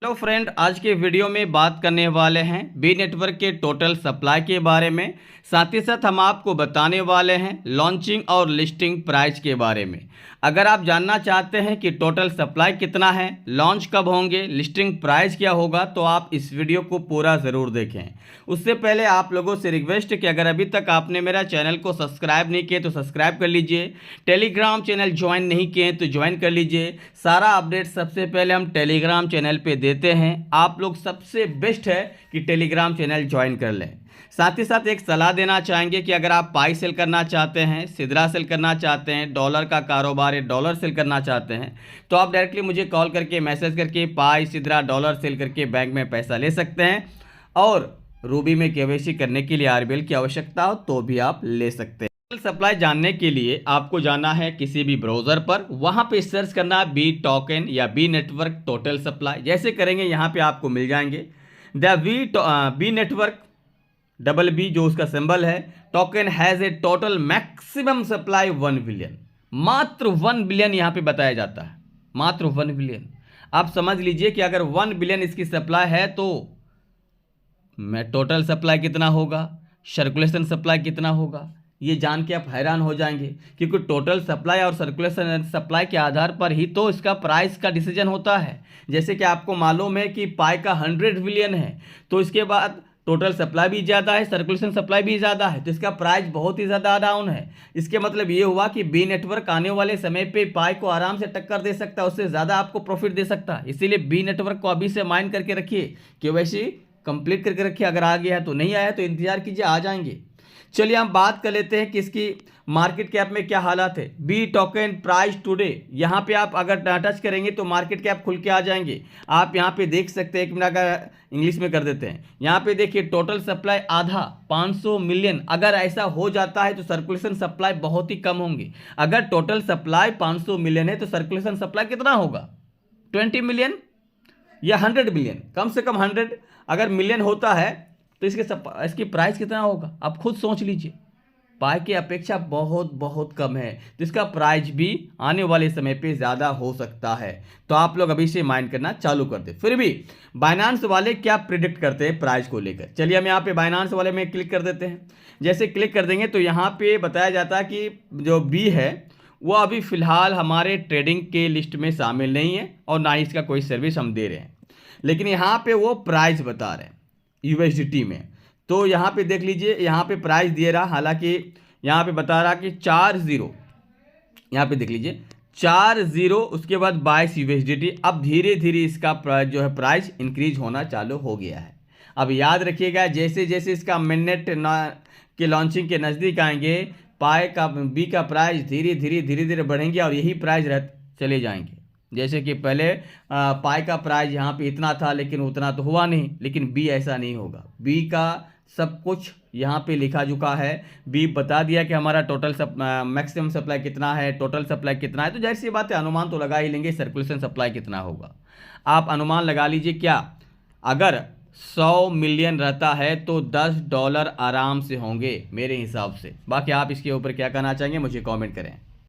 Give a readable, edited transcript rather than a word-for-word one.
Hello friend, आज के video में बात करने वाले हैं बी नेटवर्क के टोटल सप्लाई के बारे में। साथ ही साथ हम आपको बताने वाले हैं लॉन्चिंग और लिस्टिंग प्राइस के बारे में। अगर आप जानना चाहते हैं कि टोटल सप्लाई कितना है, लॉन्च कब होंगे, लिस्टिंग प्राइस क्या होगा, तो आप इस वीडियो को पूरा ज़रूर देखें। उससे पहले आप लोगों से रिक्वेस्ट है कि अगर अभी तक आपने मेरा चैनल को सब्सक्राइब नहीं किए तो सब्सक्राइब कर लीजिए। टेलीग्राम चैनल ज्वाइन नहीं किए तो ज्वाइन कर लीजिए। सारा अपडेट सबसे पहले हम टेलीग्राम चैनल पे देते हैं। आप लोग सबसे बेस्ट है कि टेलीग्राम चैनल ज्वाइन कर लें। साथ ही साथ एक सलाह देना चाहेंगे कि अगर आप पाई सेल करना चाहते हैं, सिद्रा सेल करना चाहते हैं, डॉलर का कारोबार है, डॉलर सेल करना चाहते हैं, तो आप डायरेक्टली मुझे कॉल करके मैसेज करके पाई सिद्रा डॉलर सेल करके बैंक में पैसा ले सकते हैं। और रूबी में केवाईसी करने के लिए आरबीएल की आवश्यकता हो तो भी आप ले सकते हैं। टोटल सप्लाई जानने के लिए आपको जाना है किसी भी ब्राउज़र पर, वहाँ पे सर्च करना बी टोकन या बी नेटवर्क टोटल सप्लाई। जैसे करेंगे यहाँ पे आपको मिल जाएंगे the B network double B जो उसका सिंबल है। Token has a total maximum supply 1 billion. मात्र 1 बिलियन यहाँ पे बताया जाता है, मात्र 1 बिलियन। आप समझ लीजिए कि अगर 1 बिलियन इसकी सप्लाई है तो मैं टोटल सप्लाई कितना होगा, सर्कुलेशन सप्लाई कितना होगा, ये जान के आप हैरान हो जाएंगे। क्योंकि टोटल सप्लाई और सर्कुलेशन सप्लाई के आधार पर ही तो इसका प्राइस का डिसीजन होता है। जैसे कि आपको मालूम है कि पाई का 100 बिलियन है, तो इसके बाद टोटल सप्लाई भी ज़्यादा है, सर्कुलेशन सप्लाई भी ज़्यादा है, तो इसका प्राइस बहुत ही ज़्यादा डाउन है। इसके मतलब ये हुआ कि बी नेटवर्क आने वाले समय पे पाई को आराम से टक्कर दे सकता है, उससे ज़्यादा आपको प्रॉफिट दे सकता है। इसीलिए बी नेटवर्क को अभी से माइंड करके रखिए कि वैसे कंप्लीट करके रखिए। अगर आ गया है तो नहीं आया तो इंतजार कीजिए, आ जाएंगे। चलिए हम बात कर लेते हैं कि इसकी मार्केट कैप में क्या हालात है। बी टोकन प्राइस टुडे, यहाँ पे आप अगर टच करेंगे तो मार्केट कैप खुल के आ जाएंगे। आप यहाँ पे देख सकते हैं, एक मिनट अगर इंग्लिश में कर देते हैं, यहाँ पे देखिए टोटल सप्लाई आधा 500 मिलियन। अगर ऐसा हो जाता है तो सर्कुलेशन सप्लाई बहुत ही कम होंगी। अगर टोटल सप्लाई 500 मिलियन है तो सर्कुलेशन सप्लाई कितना होगा, 20 मिलियन या 100 मिलियन, कम से कम 100। अगर मिलियन होता है तो इसकी प्राइस कितना होगा, आप खुद सोच लीजिए। पाई की अपेक्षा बहुत बहुत कम है, तो इसका प्राइस भी आने वाले समय पे ज़्यादा हो सकता है। तो आप लोग अभी से माइंड करना चालू कर दे। फिर भी बाइनांस वाले क्या प्रिडिक्ट करते हैं प्राइस को लेकर, चलिए हम यहाँ पे बाइनांस वाले में क्लिक कर देते हैं। जैसे क्लिक कर देंगे तो यहाँ पे बताया जाता है कि जो बी है वो अभी फ़िलहाल हमारे ट्रेडिंग के लिस्ट में शामिल नहीं है और ना ही इसका कोई सर्विस हम दे रहे हैं। लेकिन यहाँ पे वो प्राइस बता रहे हैं यूएसडीटी में। तो यहाँ पे देख लीजिए, यहाँ पे प्राइस दिए रहा, हालांकि यहाँ पे बता रहा कि 40, यहाँ पे देख लीजिए 40, उसके बाद 22 यूएसडीटी। अब धीरे धीरे इसका जो है प्राइस इंक्रीज होना चालू हो गया है। अब याद रखिएगा, जैसे जैसे इसका मिनट के लॉन्चिंग के नज़दीक आएंगे, पाई का बी का प्राइस धीरे धीरे बढ़ेंगे और यही प्राइस चले जाएंगे। जैसे कि पहले पाई का प्राइस यहाँ पे इतना था लेकिन उतना तो हुआ नहीं, लेकिन बी ऐसा नहीं होगा। बी का सब कुछ यहाँ पे लिखा चुका है। बी बता दिया कि हमारा टोटल मैक्सिमम सप्लाई कितना है, टोटल सप्लाई कितना है। तो जाहिर सी बात है अनुमान तो लगा ही लेंगे सर्कुलेशन सप्लाई कितना होगा। आप अनुमान लगा लीजिए, क्या अगर 100 मिलियन रहता है तो $10 आराम से होंगे मेरे हिसाब से। बाकी आप इसके ऊपर क्या कहना चाहेंगे मुझे कॉमेंट करें।